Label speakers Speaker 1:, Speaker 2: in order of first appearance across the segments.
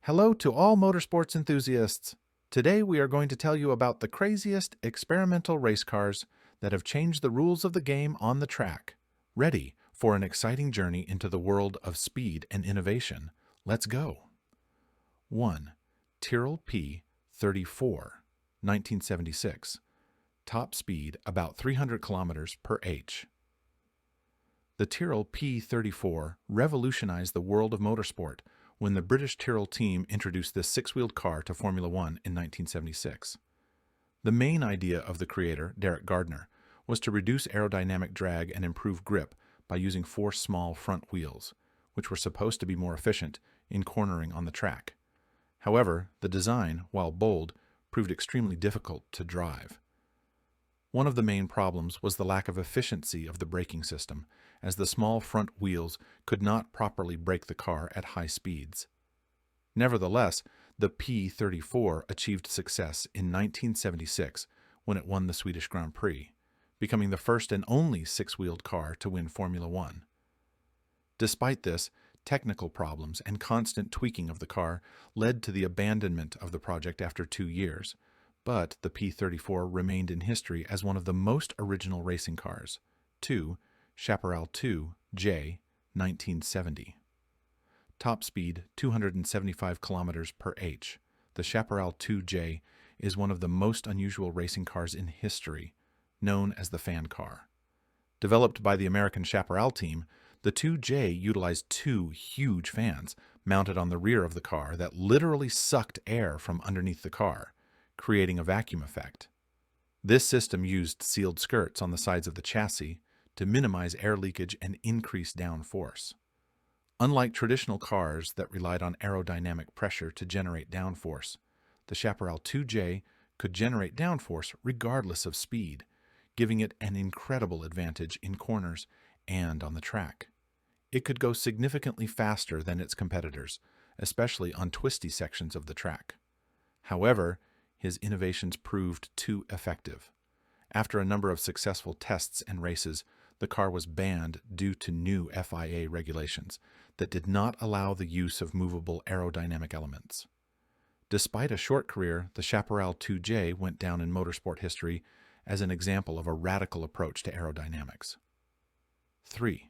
Speaker 1: Hello to all motorsports enthusiasts. Today we are going to tell you about the craziest experimental race cars that have changed the rules of the game on the track. Ready for an exciting journey into the world of speed and innovation? Let's go. 1. Tyrrell P34, 1976. Top speed about 300 kilometers per h. The Tyrrell P34 revolutionized the world of motorsport when the British Tyrrell team introduced this six-wheeled car to Formula One in 1976. The main idea of the creator, Derek Gardner, was to reduce aerodynamic drag and improve grip by using four small front wheels, which were supposed to be more efficient in cornering on the track. However, the design, while bold, proved extremely difficult to drive. One of the main problems was the lack of efficiency of the braking system, as the small front wheels could not properly brake the car at high speeds. Nevertheless, the P34 achieved success in 1976 when it won the Swedish Grand Prix, becoming the first and only six-wheeled car to win Formula One. Despite this, technical problems and constant tweaking of the car led to the abandonment of the project after 2 years, but the P34 remained in history as one of the most original racing cars. 2. Chaparral 2J, 1970. Top speed 275 kilometers per h. The Chaparral 2J is one of the most unusual racing cars in history, known as the fan car. Developed by the American Chaparral team, the 2J utilized two huge fans mounted on the rear of the car that literally sucked air from underneath the car, creating a vacuum effect. This system used sealed skirts on the sides of the chassis to minimize air leakage and increase downforce. Unlike traditional cars that relied on aerodynamic pressure to generate downforce, the Chaparral 2J could generate downforce regardless of speed, giving it an incredible advantage in corners and on the track. It could go significantly faster than its competitors, especially on twisty sections of the track. However, his innovations proved too effective. After a number of successful tests and races, the car was banned due to new FIA regulations that did not allow the use of movable aerodynamic elements. Despite a short career, the Chaparral 2J went down in motorsport history as an example of a radical approach to aerodynamics. 3.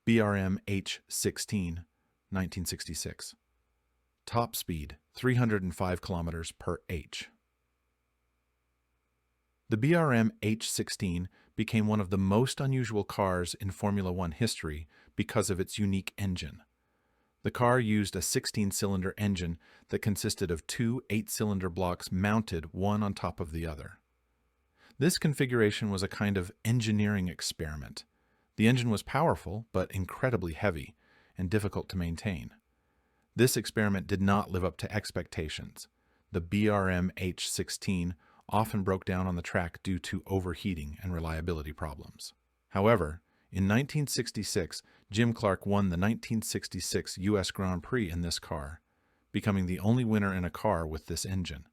Speaker 1: BRM H16, 1966. Top speed 305 kilometers per h. The BRM H16 became one of the most unusual cars in Formula One history because of its unique engine. The car used a 16-cylinder engine that consisted of two 8-cylinder blocks mounted one on top of the other. This configuration was a kind of engineering experiment. The engine was powerful but incredibly heavy and difficult to maintain. This experiment did not live up to expectations. The BRM H16 often broke down on the track due to overheating and reliability problems. However, in 1966, Jim Clark won the 1966 U.S. Grand Prix in this car, becoming the only winner in a car with this engine.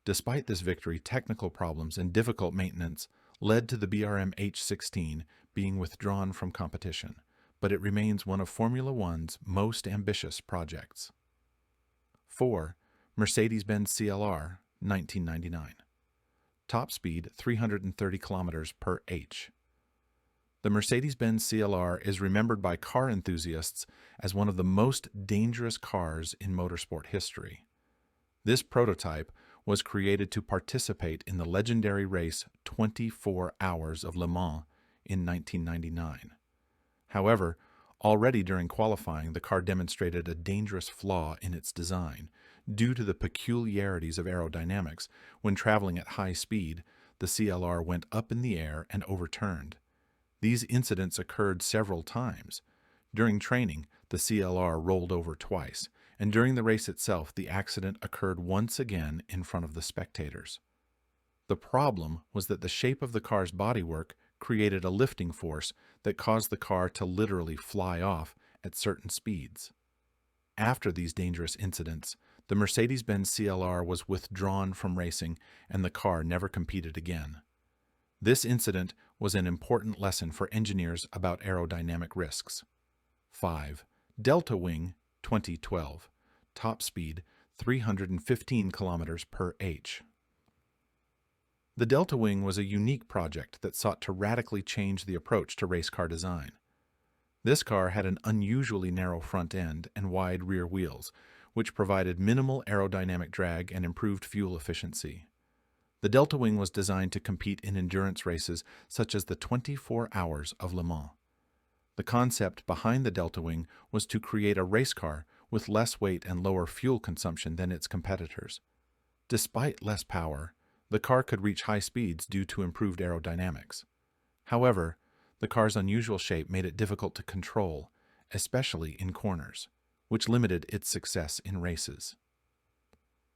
Speaker 1: Despite this victory, technical problems and difficult maintenance led to the BRM H16 being withdrawn from competition, but it remains one of Formula One's most ambitious projects. 4. Mercedes-Benz CLR, 1999. Top speed 330 kilometers per h. The Mercedes-Benz CLR is remembered by car enthusiasts as one of the most dangerous cars in motorsport history. This prototype was created to participate in the legendary race 24 Hours of Le Mans in 1999. However, already during qualifying, the car demonstrated a dangerous flaw in its design. Due to the peculiarities of aerodynamics, when traveling at high speed, the CLR went up in the air and overturned. These incidents occurred several times. During training, the CLR rolled over twice, and during the race itself, the accident occurred once again in front of the spectators. The problem was that the shape of the car's bodywork created a lifting force that caused the car to literally fly off at certain speeds. After these dangerous incidents, the Mercedes-Benz CLR was withdrawn from racing and the car never competed again. This incident was an important lesson for engineers about aerodynamic risks. 5. Delta Wing 2012. top speed 315 kilometers per h. The Delta Wing was a unique project that sought to radically change the approach to race car design. This car had an unusually narrow front end and wide rear wheels, which provided minimal aerodynamic drag and improved fuel efficiency. The Delta Wing was designed to compete in endurance races such as the 24 Hours of Le Mans. The concept behind the Delta Wing was to create a race car with less weight and lower fuel consumption than its competitors. Despite less power, the car could reach high speeds due to improved aerodynamics. However, the car's unusual shape made it difficult to control, especially in corners, which limited its success in races.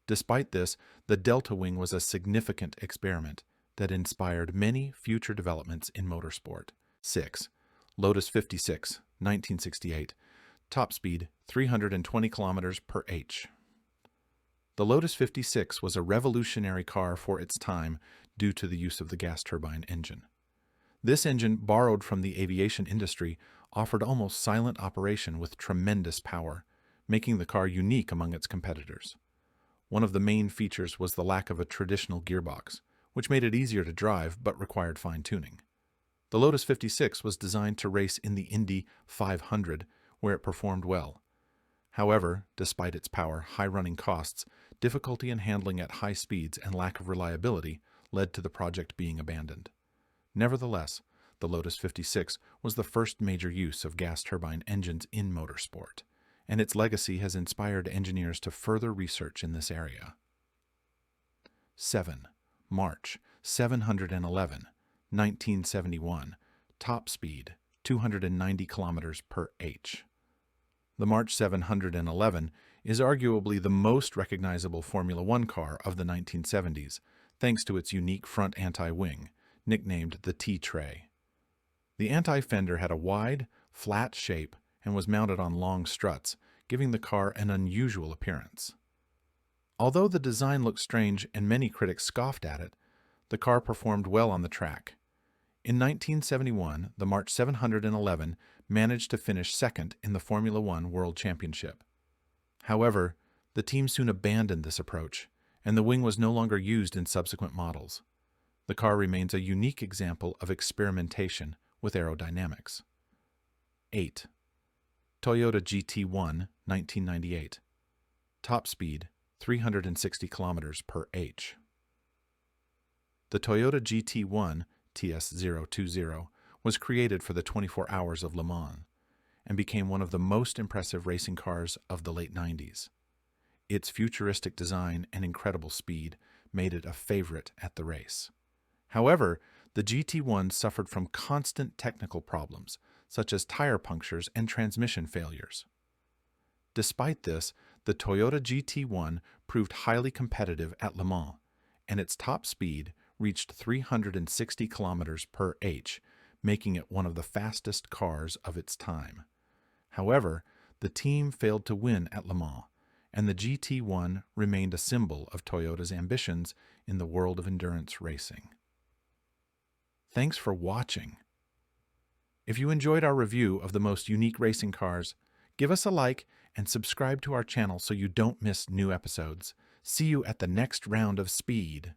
Speaker 1: Despite this, the Delta Wing was a significant experiment that inspired many future developments in motorsport. 6. Lotus 56, 1968, top speed 320 kilometers per h. The Lotus 56 was a revolutionary car for its time due to the use of the gas turbine engine. This engine, borrowed from the aviation industry, offered almost silent operation with tremendous power, making the car unique among its competitors. One of the main features was the lack of a traditional gearbox, which made it easier to drive but required fine-tuning. The Lotus 56 was designed to race in the Indy 500, where it performed well. However, despite its power, high running costs, difficulty in handling at high speeds, and lack of reliability led to the project being abandoned. Nevertheless, the Lotus 56 was the first major use of gas turbine engines in motorsport, and its legacy has inspired engineers to further research in this area. 7. March 711, 1971, top speed 290 kilometers per h. The March 711 is arguably the most recognizable Formula One car of the 1970s, thanks to its unique front anti-wing, nicknamed the T-Tray. The anti-fender had a wide, flat shape and was mounted on long struts, giving the car an unusual appearance. Although the design looked strange and many critics scoffed at it, the car performed well on the track. In 1971, the March 711 managed to finish second in the Formula One World Championship. However, the team soon abandoned this approach, and the wing was no longer used in subsequent models. The car remains a unique example of experimentation with aerodynamics. 8. Toyota GT1, 1998, top speed 360 kilometers per h. The Toyota GT1 TS020 was created for the 24 Hours of Le Mans and became one of the most impressive racing cars of the late 90s. Its futuristic design and incredible speed made it a favorite at the race. However, the GT1 suffered from constant technical problems, such as tire punctures and transmission failures. Despite this, the Toyota GT1 proved highly competitive at Le Mans, and its top speed reached 360 kilometers per h, making it one of the fastest cars of its time. However, the team failed to win at Le Mans, and the GT1 remained a symbol of Toyota's ambitions in the world of endurance racing. Thanks for watching. If you enjoyed our review of the most unique racing cars, give us a like and subscribe to our channel so you don't miss new episodes. See you at the next round of speed.